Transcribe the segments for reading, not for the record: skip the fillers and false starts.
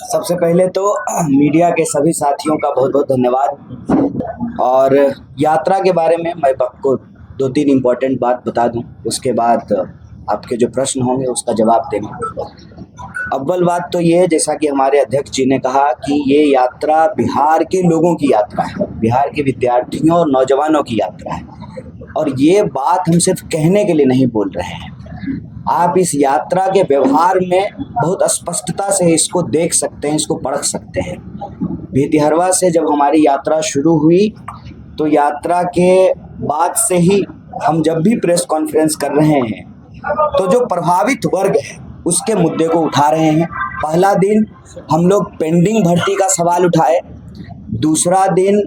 सबसे पहले तो मीडिया के सभी साथियों का बहुत बहुत धन्यवाद। और यात्रा के बारे में मैं आपको दो तीन इम्पोर्टेंट बात बता दूं, उसके बाद आपके जो प्रश्न होंगे उसका जवाब देना। अव्वल बात तो ये है, जैसा कि हमारे अध्यक्ष जी ने कहा कि ये यात्रा बिहार के लोगों की यात्रा है, बिहार के विद्यार्थियों और नौजवानों की यात्रा है। और ये बात हम सिर्फ कहने के लिए नहीं बोल रहे हैं, आप इस यात्रा के व्यवहार में बहुत स्पष्टता से इसको देख सकते हैं, इसको परख सकते हैं। भितिहरवा से जब हमारी यात्रा शुरू हुई तो यात्रा के बाद से ही हम जब भी प्रेस कॉन्फ्रेंस कर रहे हैं तो जो प्रभावित वर्ग है उसके मुद्दे को उठा रहे हैं। पहला दिन हम लोग पेंडिंग भर्ती का सवाल उठाए, दूसरा दिन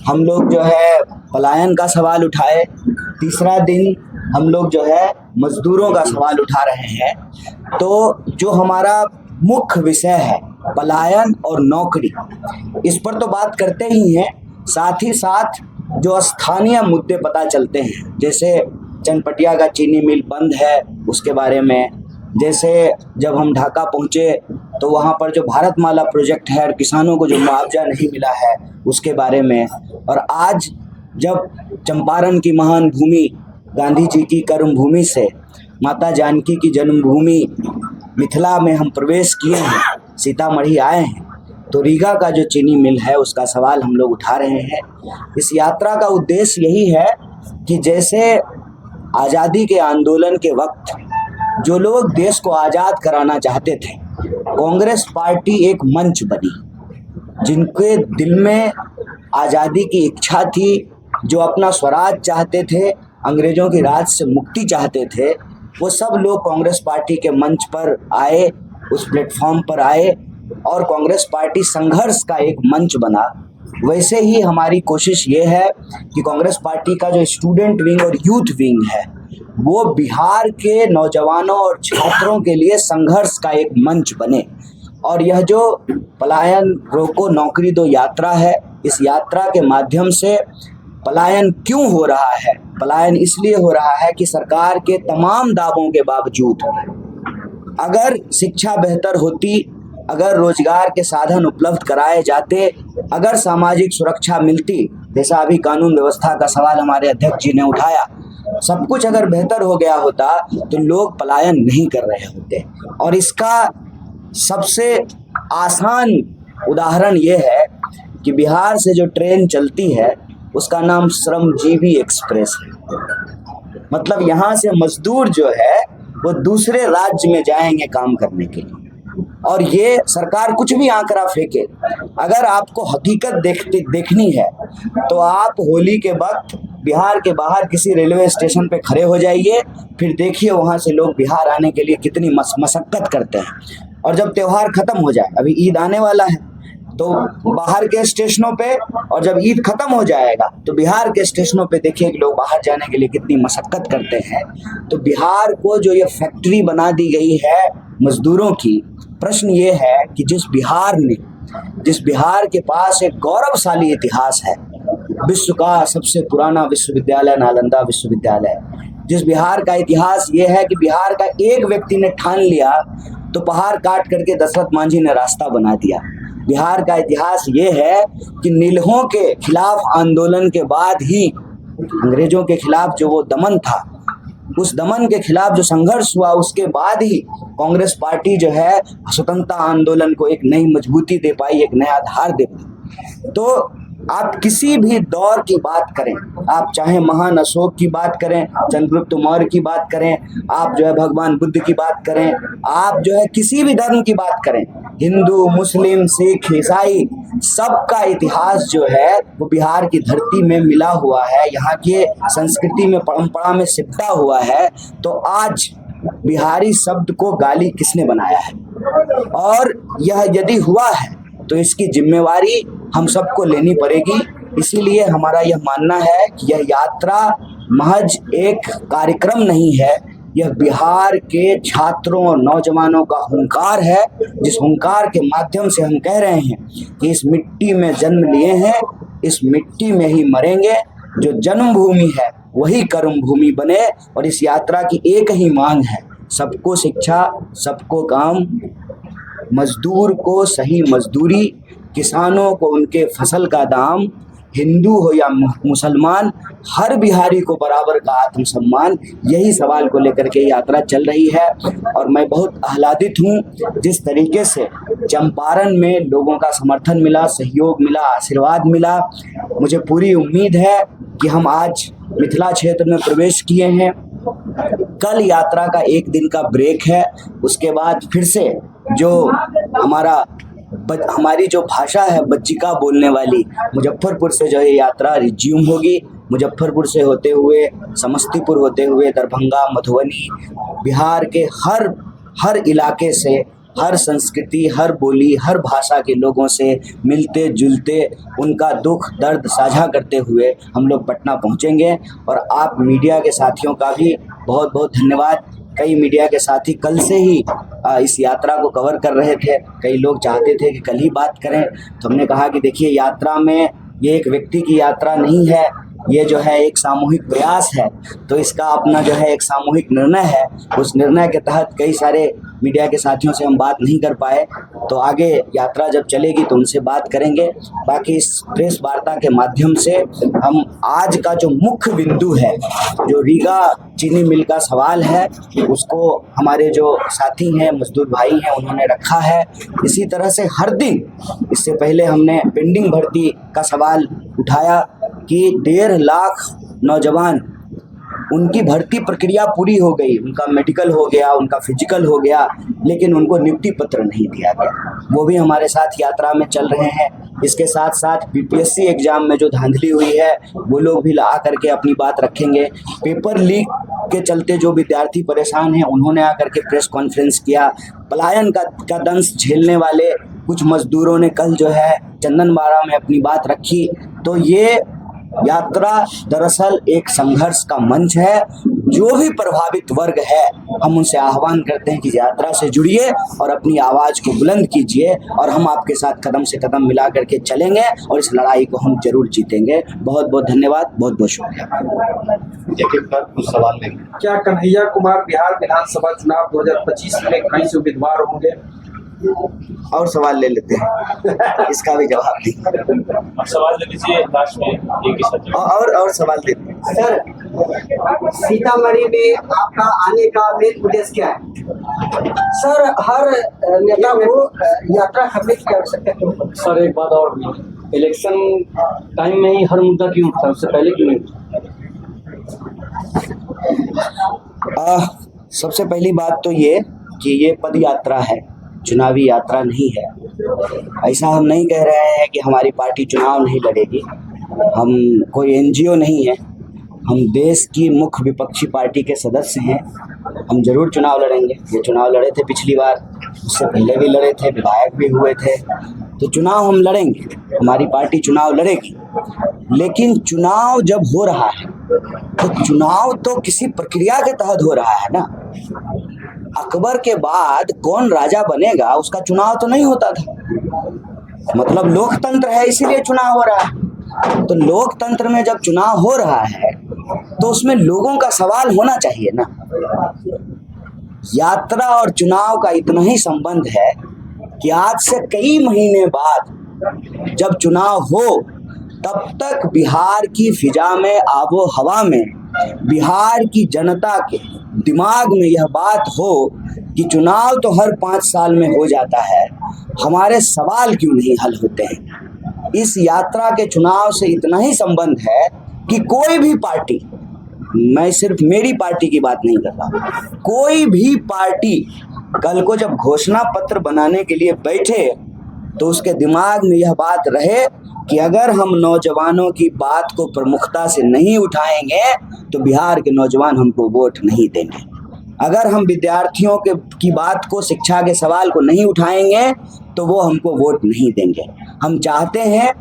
हम लोग जो है पलायन का सवाल उठाए, तीसरा दिन हम लोग जो है मजदूरों का सवाल उठा रहे हैं। तो जो हमारा मुख्य विषय है पलायन और नौकरी, इस पर तो बात करते ही हैं, साथ ही साथ जो स्थानीय मुद्दे पता चलते हैं, जैसे चनपटिया का चीनी मिल बंद है उसके बारे में, जैसे जब हम ढाका पहुँचे तो वहाँ पर जो भारतमाला प्रोजेक्ट है और किसानों को जो मुआवजा नहीं मिला है उसके बारे में, और आज जब चंपारण की महान भूमि गांधी जी की कर्म भूमि से माता जानकी की जन्मभूमि मिथिला में हम प्रवेश किए हैं, सीतामढ़ी आए हैं, तो रीगा का जो चीनी मिल है उसका सवाल हम लोग उठा रहे हैं। इस यात्रा का उद्देश्य यही है कि जैसे आज़ादी के आंदोलन के वक्त जो लोग देश को आज़ाद कराना चाहते थे, कांग्रेस पार्टी एक मंच बनी, जिनके दिल में आज़ादी की इच्छा थी, जो अपना स्वराज चाहते थे, अंग्रेज़ों के राज से मुक्ति चाहते थे, वो सब लोग कांग्रेस पार्टी के मंच पर आए, उस प्लेटफॉर्म पर आए और कांग्रेस पार्टी संघर्ष का एक मंच बना। वैसे ही हमारी कोशिश ये है कि कांग्रेस पार्टी का जो स्टूडेंट विंग और यूथ विंग है वो बिहार के नौजवानों और छात्रों के लिए संघर्ष का एक मंच बने। और यह जो पलायन रोको नौकरी दो यात्रा है, इस यात्रा के माध्यम से पलायन क्यों हो रहा है, पलायन इसलिए हो रहा है कि सरकार के तमाम दावों के बावजूद अगर शिक्षा बेहतर होती, अगर रोजगार के साधन उपलब्ध कराए जाते, अगर सामाजिक सुरक्षा मिलती, जैसा अभी कानून व्यवस्था का सवाल हमारे अध्यक्ष जी ने उठाया, सब कुछ अगर बेहतर हो गया होता तो लोग पलायन नहीं कर रहे होते। और इसका सबसे आसान उदाहरण ये है कि बिहार से जो ट्रेन चलती है उसका नाम श्रमजीवी एक्सप्रेस है। मतलब यहाँ से मजदूर जो है वो दूसरे राज्य में जाएंगे काम करने के लिए, और ये सरकार कुछ भी आंकड़ा फेंके, अगर आपको हकीकत देखनी है तो आप होली के वक्त बिहार के बाहर किसी रेलवे स्टेशन पे खड़े हो जाइए, फिर देखिए वहाँ से लोग बिहार आने के लिए कितनी मशक्कत करते हैं। और जब त्यौहार खत्म हो जाए, अभी ईद आने वाला है, तो बाहर के स्टेशनों पे, और जब ईद खत्म हो जाएगा तो बिहार के स्टेशनों पे देखिए कि लोग बाहर जाने के लिए कितनी मशक्कत करते हैं। तो बिहार को जो ये फैक्ट्री बना दी गई है मजदूरों की, प्रश्न ये है कि जिस बिहार के पास एक गौरवशाली इतिहास है, विश्व का सबसे पुराना विश्वविद्यालय नालंदा विश्वविद्यालय, जिस बिहार का इतिहास ये है कि बिहार का एक व्यक्ति ने ठान लिया तो पहाड़ काट करके दशरथ मांझी ने रास्ता बना दिया। बिहार का इतिहास ये है कि नीलहों के खिलाफ आंदोलन के बाद ही, अंग्रेजों के खिलाफ जो वो दमन था, उस दमन के खिलाफ जो संघर्ष हुआ, उसके बाद ही कांग्रेस पार्टी जो है स्वतंत्रता आंदोलन को एक नई मजबूती दे पाई, एक नया आधार दे पाई। तो आप किसी भी दौर की बात करें, आप चाहे महान अशोक की बात करें, चंद्रगुप्त मौर्य की बात करें, आप जो है भगवान बुद्ध की बात करें, आप जो है किसी भी धर्म की बात करें, हिंदू मुस्लिम सिख ईसाई, सबका इतिहास जो है वो बिहार की धरती में मिला हुआ है, यहाँ के संस्कृति में परंपरा में सिमटा हुआ है। तो आज बिहारी शब्द को गाली किसने बनाया है, और यह यदि हुआ है तो इसकी जिम्मेवारी हम सबको लेनी पड़ेगी। इसीलिए हमारा यह मानना है कि यह यात्रा महज एक कार्यक्रम नहीं है, यह बिहार के छात्रों और नौजवानों का हुंकार है, जिस हुंकार के माध्यम से हम कह रहे हैं कि इस मिट्टी में जन्म लिए हैं, इस मिट्टी में ही मरेंगे, जो जन्मभूमि है वही कर्म भूमि बने। और इस यात्रा की एक ही मांग है, सबको शिक्षा, सबको काम, मजदूर को सही मजदूरी, किसानों को उनके फसल का दाम, हिंदू हो या मुसलमान, हर बिहारी को बराबर का आत्मसम्मान, यही सवाल को लेकर के यात्रा चल रही है। और मैं बहुत आह्लादित हूँ जिस तरीके से चंपारण में लोगों का समर्थन मिला, सहयोग मिला, आशीर्वाद मिला। मुझे पूरी उम्मीद है कि हम आज मिथिला क्षेत्र में प्रवेश किए हैं। कल यात्रा का एक दिन का ब्रेक है, उसके बाद फिर से जो हमारी जो भाषा है बज्जिका बोलने वाली, मुजफ्फरपुर से जो है यात्रा रिज्यूम होगी। मुजफ्फरपुर से होते हुए, समस्तीपुर होते हुए, दरभंगा, मधुबनी, बिहार के हर इलाके से, हर संस्कृति, हर बोली, हर भाषा के लोगों से मिलते जुलते, उनका दुख दर्द साझा करते हुए हम लोग पटना पहुंचेंगे। और आप मीडिया के साथियों का भी बहुत बहुत धन्यवाद। कई मीडिया के साथी कल से ही इस यात्रा को कवर कर रहे थे। कई लोग चाहते थे कि कल ही बात करें, तो हमने कहा कि देखिए, यात्रा में ये एक व्यक्ति की यात्रा नहीं है, ये जो है एक सामूहिक प्रयास है। तो इसका अपना जो है एक सामूहिक निर्णय है। उस निर्णय के तहत कई सारे मीडिया के साथियों से हम बात नहीं कर पाए, तो आगे यात्रा जब चलेगी तो उनसे बात करेंगे। बाकी इस प्रेस वार्ता के माध्यम से हम आज का जो मुख्य बिंदु है, जो रीगा चीनी मिल का सवाल है, उसको हमारे जो साथी हैं, मजदूर भाई हैं, उन्होंने रखा है। इसी तरह से हर दिन, इससे पहले हमने पेंडिंग भर्ती का सवाल उठाया कि 1.5 लाख नौजवान, उनकी भर्ती प्रक्रिया पूरी हो गई, उनका मेडिकल हो गया, उनका फिजिकल हो गया, लेकिन उनको नियुक्ति पत्र नहीं दिया गया। वो भी हमारे साथ यात्रा में चल रहे हैं। इसके साथ साथ बीपीएससी एग्जाम में जो धांधली हुई है, वो लोग भी ला करके अपनी बात रखेंगे। पेपर लीक के चलते जो विद्यार्थी परेशान हैं, उन्होंने आकर के प्रेस कॉन्फ्रेंस किया। पलायन का दंश झेलने वाले कुछ मजदूरों ने कल जो है चंदनबाड़ा में अपनी बात रखी। तो ये यात्रा दरअसल एक संघर्ष का मंच है। जो भी प्रभावित वर्ग है, हम उनसे आह्वान करते हैं कि यात्रा से जुड़िए और अपनी आवाज़ को बुलंद कीजिए, और हम आपके साथ कदम से कदम मिला करके चलेंगे और इस लड़ाई को हम जरूर जीतेंगे। बहुत बहुत धन्यवाद, बहुत बहुत शुक्रिया। कुछ सवाल नहीं। क्या कन्हैया कुमार बिहार विधानसभा चुनाव 2025 में कहीं से उम्मीदवार होंगे? और सवाल ले लेते हैं, इसका भी जवाब नहीं। सवाल ले लीजिए लास्ट में, एक ही सवाल। और सवाल देते हैं। सर, सीतामढ़ी में आपका आने का मेन उद्देश्य क्या है? सर, हर नेता को यात्रा करने की आवश्यकता क्यों है? सर, एक बात और भी, इलेक्शन टाइम में ही हर मुद्दा क्यों उठता है, उससे पहले क्यों नहीं उठता? सबसे पहली बात तो ये कि ये पद यात्रा है, चुनावी यात्रा नहीं है। ऐसा हम नहीं कह रहे हैं कि हमारी पार्टी चुनाव नहीं लड़ेगी। हम कोई एनजीओ नहीं है, हम देश की मुख्य विपक्षी पार्टी के सदस्य हैं। हम जरूर चुनाव लड़ेंगे। ये चुनाव लड़े थे पिछली बार, उससे पहले भी लड़े थे, विधायक भी हुए थे। तो चुनाव हम लड़ेंगे, हमारी पार्टी चुनाव लड़ेगी। लेकिन चुनाव जब हो रहा है तो चुनाव तो किसी प्रक्रिया के तहत हो रहा है ना। अकबर के बाद कौन राजा बनेगा, उसका चुनाव तो नहीं होता था। मतलब लोकतंत्र है, इसीलिए चुनाव हो रहा है। तो लोकतंत्र में जब चुनाव हो रहा है तो उसमें लोगों का सवाल होना चाहिए ना। यात्रा और चुनाव का इतना ही संबंध है कि आज से कई महीने बाद जब चुनाव हो, तब तक बिहार की फिजा में, आबो हवा में, बिहार की जनता के दिमाग में यह बात हो कि चुनाव तो हर 5 साल में हो जाता है, हमारे सवाल क्यों नहीं हल होते हैं। इस यात्रा के चुनाव से इतना ही संबंध है कि कोई भी पार्टी, मैं सिर्फ मेरी पार्टी की बात नहीं कर रहा, कोई भी पार्टी कल को जब घोषणा पत्र बनाने के लिए बैठे तो उसके दिमाग में यह बात रहे कि अगर हम नौजवानों की बात को प्रमुखता से नहीं उठाएंगे तो बिहार के नौजवान हमको वोट नहीं देंगे। अगर हम विद्यार्थियों की बात को, शिक्षा के सवाल को नहीं उठाएंगे तो वो हमको वोट नहीं देंगे। हम चाहते हैं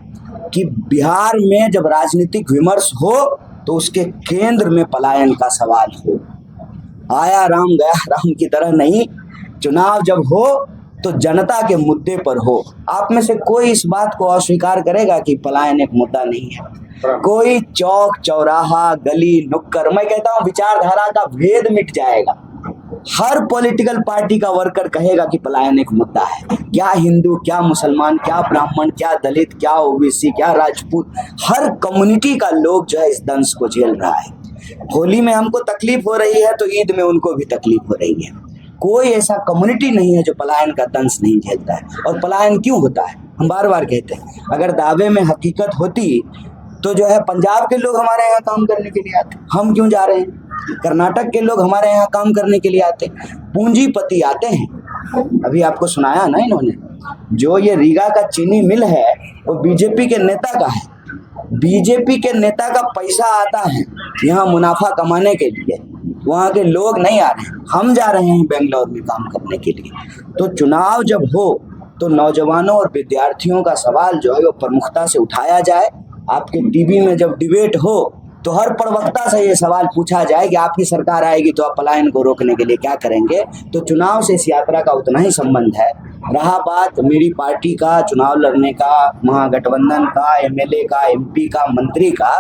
कि बिहार में जब राजनीतिक विमर्श हो तो उसके केंद्र में पलायन का सवाल हो। आया राम गया राम की तरह नहीं, चुनाव जब हो तो जनता के मुद्दे पर हो। आप में से कोई इस बात को अस्वीकार करेगा कि पलायन एक मुद्दा नहीं है? कोई चौक चौराहा, गली नुक्कड़, मैं कहता हूँ विचारधारा का भेद मिट जाएगा। हर पॉलिटिकल पार्टी का वर्कर कहेगा कि पलायन एक मुद्दा है। क्या हिंदू, क्या मुसलमान, क्या ब्राह्मण, क्या दलित, क्या ओबीसी, क्या राजपूत, हर कम्युनिटी का लोग जो है इस दंश को झेल रहा है। होली में हमको तकलीफ हो रही है तो ईद में उनको भी तकलीफ हो रही है। कोई ऐसा कम्युनिटी नहीं है जो पलायन का दंश नहीं झेलता है। और पलायन क्यों होता है, हम बार बार कहते हैं, अगर दावे में हकीकत होती तो जो है पंजाब के लोग हमारे यहाँ काम करने के लिए आते, हम क्यों जा रहे हैं? कर्नाटक के लोग हमारे यहाँ काम करने के लिए आते, पूंजीपति आते हैं। अभी आपको सुनाया ना इन्होंने, जो ये रीगा का चीनी मिल है वो बीजेपी के नेता का है। बीजेपी के नेता का पैसा आता है यहाँ मुनाफा कमाने के लिए, वहाँ के लोग नहीं आ रहे हैं, हम जा रहे हैं बेंगलोर में काम करने के लिए। तो चुनाव जब हो तो नौजवानों और विद्यार्थियों का सवाल जो है वो प्रमुखता से उठाया जाए। आपके टीवी में जब डिबेट हो तो हर प्रवक्ता से ये सवाल पूछा जाए कि आपकी सरकार आएगी तो आप पलायन को रोकने के लिए क्या करेंगे। तो चुनाव से इस यात्रा का उतना ही संबंध है। रहा बात मेरी पार्टी का चुनाव लड़ने का, महागठबंधन का, एमएलए का, एमपी का, मंत्री का,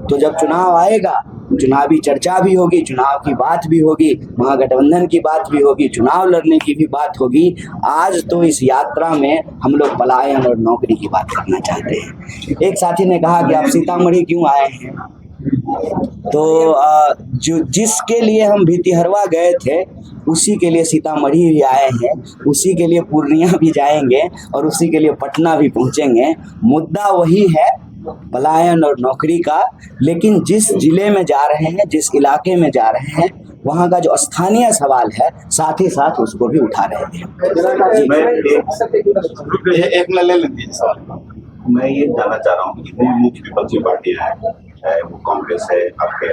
तो जब चुनाव आएगा चुनावी चर्चा भी होगी, चुनाव की बात भी होगी, महागठबंधन की बात भी होगी, चुनाव लड़ने की भी बात होगी। आज तो इस यात्रा में हम लोग पलायन और नौकरी की बात करना चाहते हैं। एक साथी ने कहा कि आप सीतामढ़ी क्यों आए हैं, तो जो जिसके लिए हम भितिहरवा गए थे उसी के लिए सीतामढ़ी भी आए हैं, उसी के लिए पूर्णिया भी जाएंगे और उसी के लिए पटना भी पहुंचेंगे। मुद्दा वही है पलायन और नौकरी का, लेकिन जिस जिले में जा रहे हैं, जिस इलाके में जा रहे हैं, वहाँ का जो स्थानीय सवाल है साथ ही साथ उसको भी उठा रहे हैं। एक ले लेंगे सवाल। मैं ये जानना चाह रहा हूँ कि मुख्य विपक्षी पार्टियां हैं, चाहे वो कांग्रेस है, आपके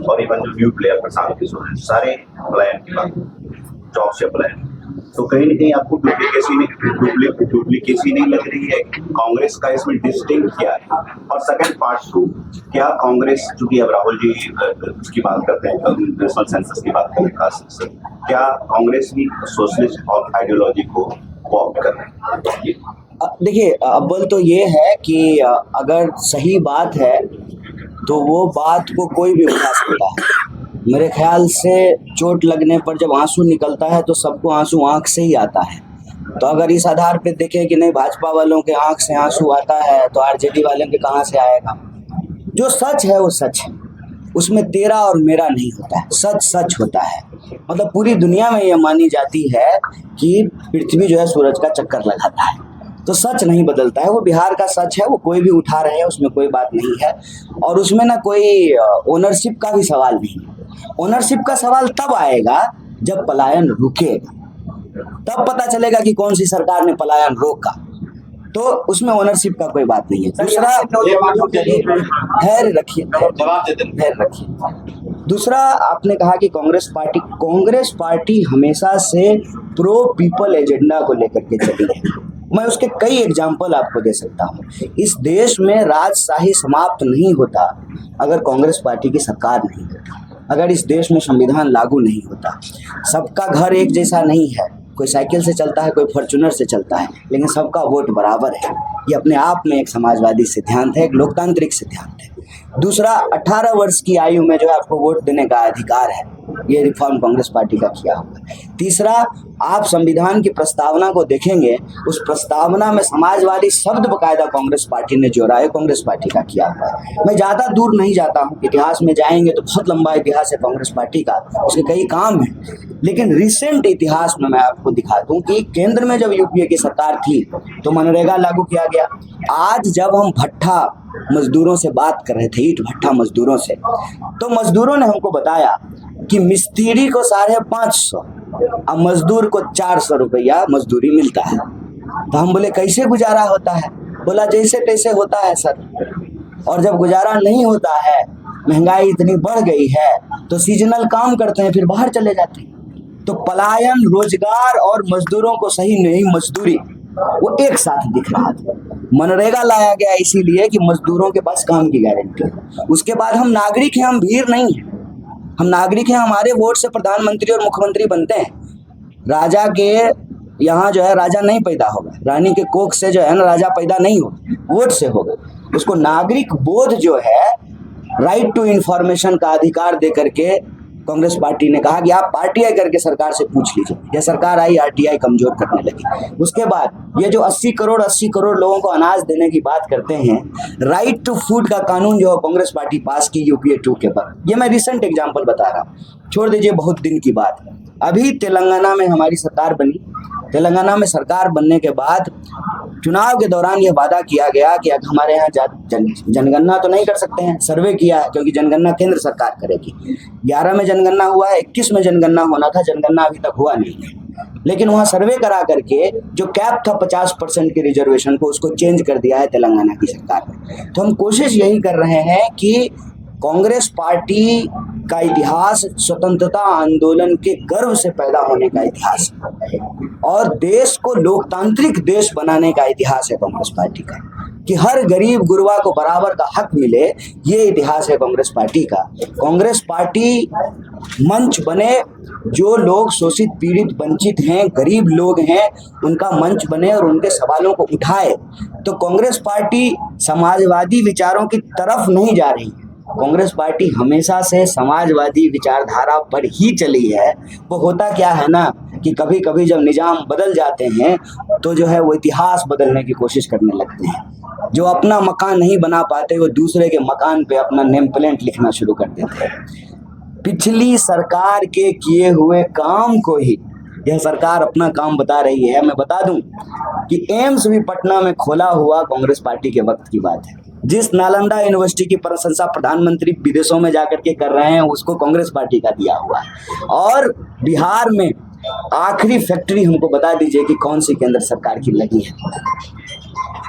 और इवन जो न्यू प्लेयर प्रशांत किशोर है, सारे पलायन की बात, जॉब से पलायन, तो कहीं न कहीं आपको डुप्लीकेसी नहीं लग रही है? कांग्रेस का इसमें डिस्टिंक्ट क्या है? और सेकंड पार्ट 2, क्या कांग्रेस, चूंकि अब राहुल जी उसकी बात करते हैं, नेशनल सेंसस की बात करें खास से, क्या कांग्रेस भी सोशलिस्ट और आइडियोलॉजी को कॉपी कर रहे हैं? देखिए, अव्वल तो ये है कि अगर सही बात है तो वो बात को कोई भी उठा सकता है। मेरे ख्याल से चोट लगने पर जब आंसू निकलता है तो सबको आंसू आंख से ही आता है। तो अगर इस आधार पे देखें कि नहीं भाजपा वालों के आंख से आंसू आता है तो आरजेडी वालों के कहाँ से आएगा? जो सच है वो सच है, उसमें तेरा और मेरा नहीं होता है, सच सच होता है। मतलब पूरी दुनिया में ये मानी जाती है कि पृथ्वी जो है सूरज का चक्कर लगाता है, तो सच नहीं बदलता है। वो बिहार का सच है, वो कोई भी उठा रहे हैं, उसमें कोई बात नहीं है। और उसमें ना कोई ओनरशिप का भी सवाल नहीं है। ओनरशिप का सवाल तब आएगा जब पलायन रुकेगा, तब पता चलेगा कि कौन सी सरकार ने पलायन रोका, तो उसमें ओनरशिप का कोई बात नहीं है। दूसरा, धैर्य रखिए। दूसरा, आपने कहा कि कांग्रेस पार्टी हमेशा से प्रो पीपल एजेंडा को लेकर के चली है। मैं उसके कई एग्जाम्पल आपको दे सकता हूँ। इस देश में राजशाही समाप्त नहीं होता अगर कांग्रेस पार्टी की सरकार नहीं होती, अगर इस देश में संविधान लागू नहीं होता। सबका घर एक जैसा नहीं है, कोई साइकिल से चलता है, कोई फॉर्च्यूनर से चलता है, लेकिन सबका वोट बराबर है। ये अपने आप में एक समाजवादी सिद्धांत है, एक लोकतांत्रिक सिद्धांत है। दूसरा, 18 वर्ष की आयु में जो है आपको वोट देने का अधिकार है, ये रिफॉर्म कांग्रेस पार्टी का किया हुआ। तीसरा, आप संविधान की प्रस्तावना को देखेंगे, उस प्रस्तावना में समाजवादी शब्द बकायदा कांग्रेस पार्टी ने जोड़ा है, कांग्रेस पार्टी का किया हुआ है। मैं ज़्यादा दूर नहीं जाता हूँ, इतिहास में जाएंगे तो बहुत लंबा इतिहास है कांग्रेस पार्टी का, उसके कई काम हैं। लेकिन रिसेंट इतिहास में मैं आपको दिखा दूं कि केंद्र में जब यूपीए की सरकार थी तो मनरेगा लागू किया गया। आज जब हम भट्ठा मजदूरों से बात कर रहे थे, ईंट भट्ठा मजदूरों से, तो मजदूरों ने हमको बताया कि मिस्त्री को 550 और मजदूर को 400 रुपया मजदूरी मिलता है। तो हम बोले कैसे गुजारा होता है? बोला जैसे तैसे होता है सर। और जब गुजारा नहीं होता है, महंगाई इतनी बढ़ गई है, तो सीजनल काम करते हैं, फिर बाहर चले जाते हैं। तो पलायन, रोजगार और मजदूरों को सही नहीं मजदूरी, वो एक साथ दिख रहा था। मनरेगा लाया गया इसीलिए कि मजदूरों के पास काम की गारंटी है। उसके बाद हम नागरिक हैं, हम भीड़ नहीं है, हम नागरिक हैं। हमारे वोट से प्रधानमंत्री और मुख्यमंत्री बनते हैं। राजा के यहाँ जो है राजा नहीं पैदा होगा, रानी के कोख से जो है ना राजा पैदा नहीं होगा, वोट से होगा। उसको नागरिक बोध जो है, राइट टू इंफॉर्मेशन का अधिकार दे करके कांग्रेस पार्टी ने कहा कि आप आरटीआई करके सरकार से पूछ लीजिए, या सरकार आई आरटीआई कमजोर करने लगी। उसके बाद ये जो 80 करोड़ लोगों को अनाज देने की बात करते हैं, राइट टू फूड का कानून जो कांग्रेस पार्टी पास की यूपीए 2 के बाद, ये मैं रिसेंट एग्जांपल बता रहा हूँ, छोड़ दीजिए बहुत दिन की बात। अभी तेलंगाना में हमारी सरकार बनी, तेलंगाना में सरकार बनने के बाद चुनाव के दौरान यह वादा किया गया कि अब हमारे यहाँ जनगणना तो नहीं कर सकते हैं, सर्वे किया है क्योंकि जनगणना केंद्र सरकार करेगी। 11 में जनगणना हुआ है, 21 में जनगणना होना था, जनगणना अभी तक हुआ नहीं है। लेकिन वहाँ सर्वे करा करके जो कैप था 50% के रिजर्वेशन को, उसको चेंज कर दिया है तेलंगाना की सरकार ने। तो हम कोशिश यही कर रहे हैं कि कांग्रेस पार्टी का इतिहास स्वतंत्रता आंदोलन के गर्व से पैदा होने का इतिहास है और देश को लोकतांत्रिक देश बनाने का इतिहास है कांग्रेस पार्टी का, कि हर गरीब गुरबा को बराबर का हक मिले, ये इतिहास है कांग्रेस पार्टी का। कांग्रेस पार्टी मंच बने, जो लोग शोषित पीड़ित वंचित हैं, गरीब लोग हैं, उनका मंच बने और उनके सवालों को उठाए। तो कांग्रेस पार्टी समाजवादी विचारों की तरफ नहीं जा रही है, कांग्रेस पार्टी हमेशा से समाजवादी विचारधारा पर ही चली है। वो होता क्या है ना कि कभी कभी जब निजाम बदल जाते हैं तो जो है वो इतिहास बदलने की कोशिश करने लगते हैं। जो अपना मकान नहीं बना पाते वो दूसरे के मकान पे अपना नेम प्लेट लिखना शुरू कर देते हैं। पिछली सरकार के किए हुए काम को ही यह सरकार अपना काम बता रही है। मैं बता दूं कि एम्स भी पटना में खोला हुआ कांग्रेस पार्टी के वक्त की बात है। जिस नालंदा यूनिवर्सिटी की प्रशंसा प्रधानमंत्री विदेशों में जाकर के कर रहे हैं, उसको कांग्रेस पार्टी का दिया हुआ है। और बिहार में आखिरी फैक्ट्री हमको बता दीजिए कि कौन सी केंद्र सरकार की लगी है,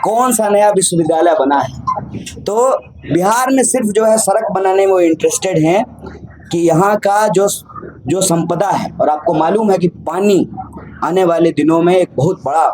कौन सा नया विश्वविद्यालय बना है। तो बिहार में सिर्फ जो है सड़क बनाने में वो इंटरेस्टेड हैं कि यहाँ का जो संपदा है, और आपको मालूम है कि पानी आने वाले दिनों में एक बहुत बड़ा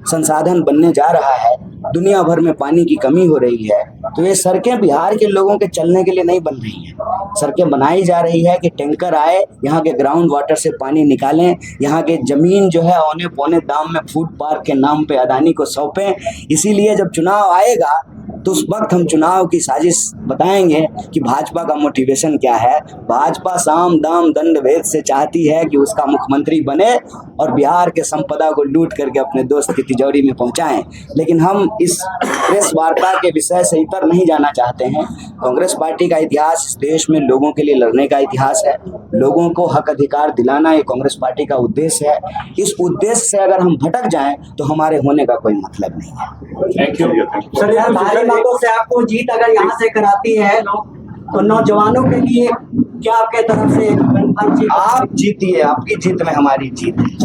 संसाधन बनने जा रहा है, दुनिया भर में पानी की कमी हो रही है। तो ये सड़कें बिहार के लोगों के चलने के लिए नहीं बन रही हैं, सड़कें बनाई जा रही है कि टैंकर आए, यहाँ के ग्राउंड वाटर से पानी निकालें, यहाँ के जमीन जो है औने पौने दाम में फूड पार्क के नाम पे अदानी को सौंपें। इसीलिए जब चुनाव आएगा तो उस वक्त हम चुनाव की साजिश बताएंगे कि भाजपा का मोटिवेशन क्या है। भाजपा साम दाम दंड भेद से चाहती है कि उसका मुख्यमंत्री बने और बिहार के संपदा को लूट करके अपने दोस्त की तिजोरी में पहुंचाएं। लेकिन हम इस प्रेस वार्ता के विषय से इतर नहीं जाना चाहते हैं। कांग्रेस पार्टी का इतिहास इस देश में लोगों के लिए लड़ने का इतिहास है, लोगों को हक अधिकार दिलाना ये कांग्रेस पार्टी का उद्देश्य है। इस उद्देश्य से अगर हम भटक जाएं तो हमारे होने का कोई मतलब नहीं है। Thank you. सर, यार भारी मतों से आपको जीत अगर यहाँ से कराती है तो नौजवानों के लिए क्या आपके तरफ से आप जीतिए, आपकी जीत में हमारी जीत है।